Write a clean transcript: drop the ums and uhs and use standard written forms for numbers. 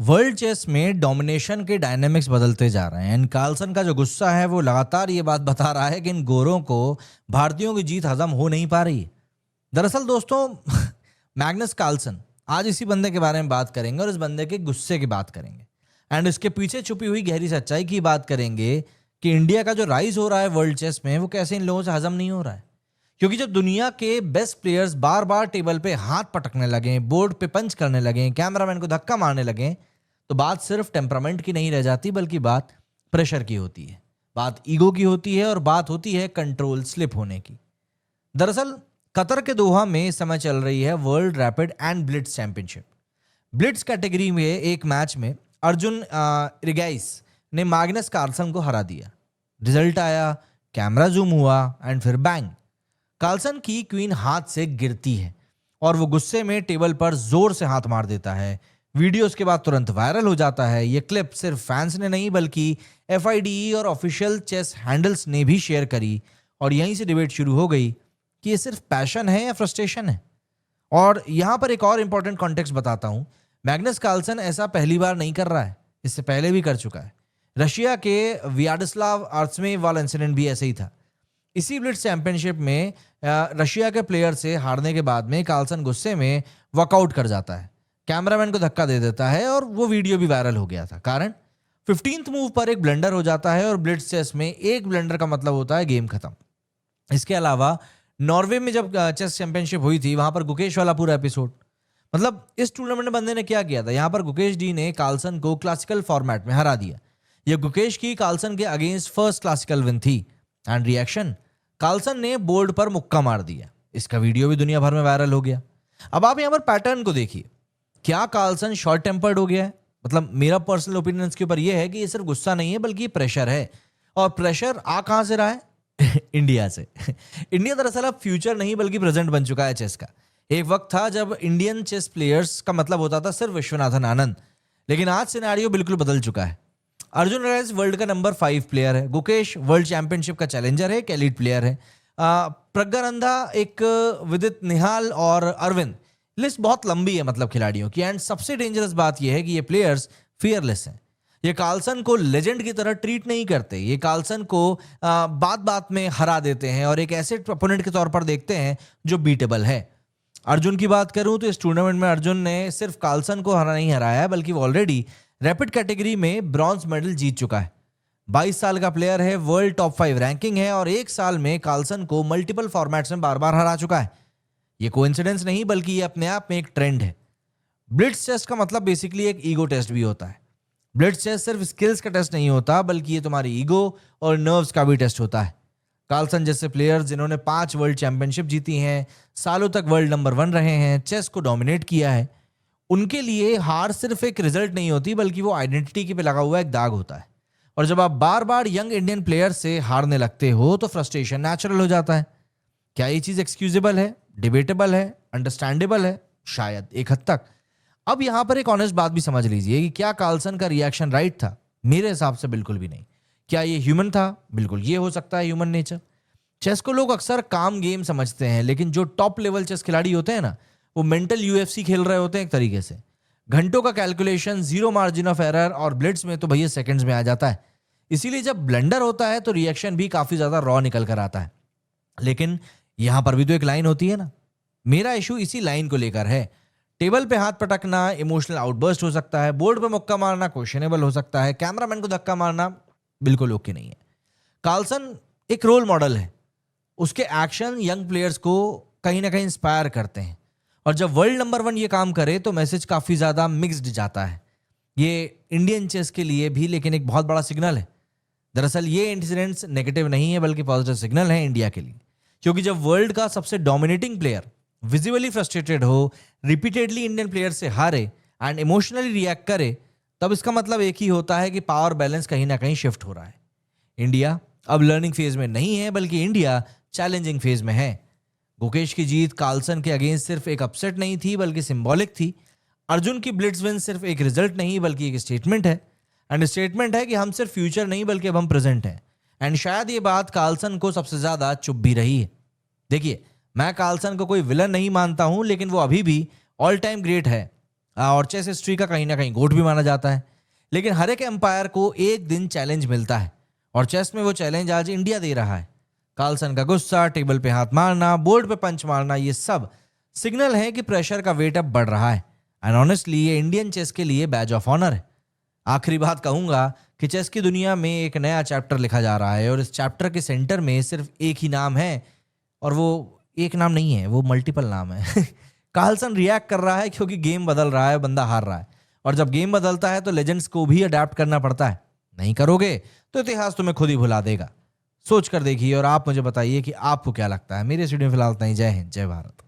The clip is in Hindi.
वर्ल्ड चेस में डोमिनेशन के डायनामिक्स बदलते जा रहे हैं एंड कार्लसन का जो गुस्सा है वो लगातार ये बात बता रहा है कि इन गोरों को भारतीयों की जीत हजम हो नहीं पा रही है। दरअसल दोस्तों मैग्नस कार्लसन, आज इसी बंदे के बारे में बात करेंगे और इस बंदे के गुस्से की बात करेंगे एंड इसके पीछे छुपी हुई गहरी सच्चाई की बात करेंगे कि इंडिया का जो राइज हो रहा है वर्ल्ड चेस में वो कैसे इन लोगों से हजम नहीं हो रहा है। क्योंकि जब दुनिया के बेस्ट प्लेयर्स बार बार टेबल पे हाथ पटकने लगे, बोर्ड पे पंच करने लगे, कैमरामैन को धक्का मारने लगे, तो बात सिर्फ टेम्परामेंट की नहीं रह जाती बल्कि बात प्रेशर की होती है, बात ईगो की होती है और बात होती है कंट्रोल स्लिप होने की। दरअसल कतर के दोहा में इस समय चल रही है world rapid and Blitz championship. Blitz category में एक मैच में अर्जुन इरिगाइस ने मैग्नस कार्लसन को हरा दिया। रिजल्ट आया, कैमरा जूम हुआ एंड फिर बैंग, कार्लसन की क्वीन हाथ से गिरती है और वो गुस्से में टेबल पर जोर से हाथ मार देता है। वीडियो उसके बाद तुरंत वायरल हो जाता है। ये क्लिप सिर्फ फैंस ने नहीं बल्कि FIDE और ऑफिशियल चेस हैंडल्स ने भी शेयर करी और यहीं से डिबेट शुरू हो गई कि ये सिर्फ पैशन है या फ्रस्ट्रेशन है। और यहाँ पर एक और इंपॉर्टेंट कॉन्टेक्स्ट बताता हूँ। मैग्नस कार्लसन ऐसा पहली बार नहीं कर रहा है, इससे पहले भी कर चुका है। रशिया के व्याडिस्लाव आर्त्सेमेव वाला इंसिडेंट भी ऐसे ही था। इसी ब्लिट्स चैंपियनशिप में रशिया के प्लेयर से हारने के बाद में कार्लसन गुस्से में वॉकआउट कर जाता है, कैमरामैन को धक्का दे देता है और वो वीडियो भी वायरल हो गया था। कारण 15th मूव पर एक ब्लंडर हो जाता है और ब्लिट्स चेस में एक ब्लंडर का मतलब होता है गेम खत्म। इसके अलावा नॉर्वे में जब चेस चैंपियनशिप हुई थी वहां पर गुकेश वाला पूरा एपिसोड, मतलब इस टूर्नामेंट में बंदे ने क्या किया था, यहाँ पर गुकेश डी ने कार्लसन को क्लासिकल फॉर्मेट में हरा दिया। यह गुकेश की कार्लसन के अगेंस्ट फर्स्ट क्लासिकल विन थी एंड रिएक्शन, कार्लसन ने बोर्ड पर मुक्का मार दिया। इसका वीडियो भी दुनिया भर में वायरल हो गया। अब आप यहाँ पर पैटर्न को देखिए, क्या कार्लसन शॉर्ट टेम्पर्ड हो गया है? मतलब मेरा पर्सनल ओपिनियन इसके ऊपर यह है कि ये सिर्फ गुस्सा नहीं है बल्कि प्रेशर है। और प्रेशर आ कहां से रहा है? इंडिया से। इंडिया दरअसल अब फ्यूचर नहीं बल्कि प्रेजेंट बन चुका है चेस का। एक वक्त था जब इंडियन चेस प्लेयर्स का मतलब होता था सिर्फ विश्वनाथन आनंद, लेकिन आज सिनेरियो बिल्कुल बदल चुका है। अर्जुन इरिगाइस वर्ल्ड का नंबर 5 प्लेयर है, गुकेश वर्ल्ड चैंपियनशिप का चैलेंजर है, एक एलीट प्लेयर है, प्रज्ञानंदा, एक विदित निहाल और अरविंद, लिस्ट बहुत लंबी है मतलब खिलाड़ियों की। एंड सबसे डेंजरस बात यह है कि ये प्लेयर्स फियरलेस हैं। ये कार्लसन को लेजेंड की तरह ट्रीट नहीं करते, ये कार्लसन को बात बात में हरा देते हैं और एक ऐसे अपोनेंट के तौर पर देखते हैं जो बीटेबल है। अर्जुन की बात करूं तो इस टूर्नामेंट में अर्जुन ने सिर्फ कार्लसन को नहीं हराया है बल्कि वो ऑलरेडी रैपिड कैटेगरी में ब्रॉन्ज मेडल जीत चुका है। 22 साल का प्लेयर है, वर्ल्ड टॉप 5 रैंकिंग है और एक साल में कार्लसन को मल्टीपल फॉर्मेट्स में बार बार हरा चुका है। ये कोइंसिडेंस नहीं बल्कि ये अपने आप में एक ट्रेंड है। ब्लिट्स चेस का मतलब बेसिकली एक ईगो टेस्ट भी होता है। ब्लिट्स चेस सिर्फ स्किल्स का टेस्ट नहीं होता बल्कि ये तुम्हारी ईगो और नर्व्स का भी टेस्ट होता है। कार्लसन जैसे प्लेयर्स जिन्होंने 5 वर्ल्ड चैंपियनशिप जीती हैं, सालों तक वर्ल्ड नंबर 1 रहे हैं, चेस को डोमिनेट किया है, उनके लिए हार सिर्फ एक रिजल्ट नहीं होती बल्कि वो आइडेंटिटी के पे लगा हुआ एक दाग होता है। और जब आप बार बार यंग इंडियन प्लेयर से हारने लगते हो तो फ्रस्ट्रेशन नेचुरल हो जाता है। क्या ये चीज एक्सक्यूजेबल है? डिबेटेबल है? अंडरस्टैंडेबल है? शायद एक हद तक। अब यहां पर एक ऑनेस्ट बात भी समझ लीजिए कि क्या कार्लसन का रिएक्शन राइट था? मेरे हिसाब से बिल्कुल भी नहीं। क्या ये ह्यूमन था? बिल्कुल, ये हो सकता है ह्यूमन नेचर। चेस को लोग अक्सर काम गेम समझते हैं, लेकिन जो टॉप लेवल चेस खिलाड़ी होते हैं ना, वो मेंटल UFC खेल रहे होते हैं एक तरीके से। घंटों का calculation, zero margin of error, और ब्लिट्स में तो भैया सेकंड्स में आ जाता है। इसीलिए जब ब्लंडर होता है तो रिएक्शन भी काफी ज्यादा रॉ निकल कर आता है। लेकिन यहां पर भी तो एक लाइन होती है ना। मेरा इशू इसी लाइन को लेकर है। टेबल पे हाथ पटकना इमोशनल आउटबर्स्ट हो सकता है, बोर्ड पे मुक्का मारना क्वेश्चनेबल हो सकता है, कैमरामैन को धक्का मारना बिल्कुल ओके नहीं है। कार्लसन एक रोल मॉडल है, उसके एक्शन यंग प्लेयर्स को कहीं ना कहीं इंस्पायर करते हैं और जब वर्ल्ड नंबर 1 ये काम करे तो मैसेज काफी ज्यादा मिक्स्ड जाता है। ये इंडियन चेस के लिए भी लेकिन एक बहुत बड़ा सिग्नल है। दरअसल ये इंसिडेंट्स नेगेटिव नहीं है बल्कि पॉजिटिव सिग्नल है इंडिया के लिए, क्योंकि जब वर्ल्ड का सबसे डोमिनेटिंग प्लेयर विजिबली फ्रस्ट्रेटेड हो, रिपीटेडली इंडियन प्लेयर से हारे एंड इमोशनली रिएक्ट करे, तब इसका मतलब एक ही होता है कि पावर बैलेंस कहीं ना कहीं शिफ्ट हो रहा है। इंडिया अब लर्निंग फेज में नहीं है बल्कि इंडिया चैलेंजिंग फेज में है। गुकेश की जीत कार्लसन के अगेंस्ट सिर्फ एक अपसेट नहीं थी बल्कि सिंबॉलिक थी। अर्जुन की ब्लिट्स विन सिर्फ एक रिजल्ट नहीं बल्कि एक स्टेटमेंट है। एंड स्टेटमेंट है कि हम सिर्फ फ्यूचर नहीं बल्कि अब हम प्रेजेंट हैं। एंड शायद ये बात कार्लसन को सबसे ज्यादा चुभ भी रही है। देखिए, मैं कार्लसन को कोई विलन नहीं मानता हूं, लेकिन वो अभी भी ऑल टाइम ग्रेट है। और चेस हिस्ट्री का कहीं ना कहीं गोट भी माना जाता है। लेकिन हर एक एम्पायर को एक दिन चैलेंज मिलता है और चेस में वो चैलेंज आज इंडिया दे रहा है। कार्लसन का गुस्सा, टेबल पे हाथ मारना, बोर्ड पे पंच मारना, ये सब सिग्नल है कि प्रेशर का वेट अब बढ़ रहा है। एंड ऑनेस्टली ये इंडियन चेस के लिए बैज ऑफ ऑनर है। आखिरी बात कहूंगा कि चेस की दुनिया में एक नया चैप्टर लिखा जा रहा है और इस चैप्टर के सेंटर में सिर्फ एक ही नाम है, और वो एक नाम नहीं है, वो मल्टीपल नाम है। कार्लसन रिएक्ट कर रहा है क्योंकि गेम बदल रहा है, बंदा हार रहा है। और जब गेम बदलता है तो लेजेंड्स को भी अडेप्ट करना पड़ता है। नहीं करोगे तो इतिहास तुम्हें खुद ही भुला देगा। सोच कर देखिए और आप मुझे बताइए कि आपको क्या लगता है। मेरे स्टूडियो फिलहाल इतना ही। जय हिंद, जय भारत।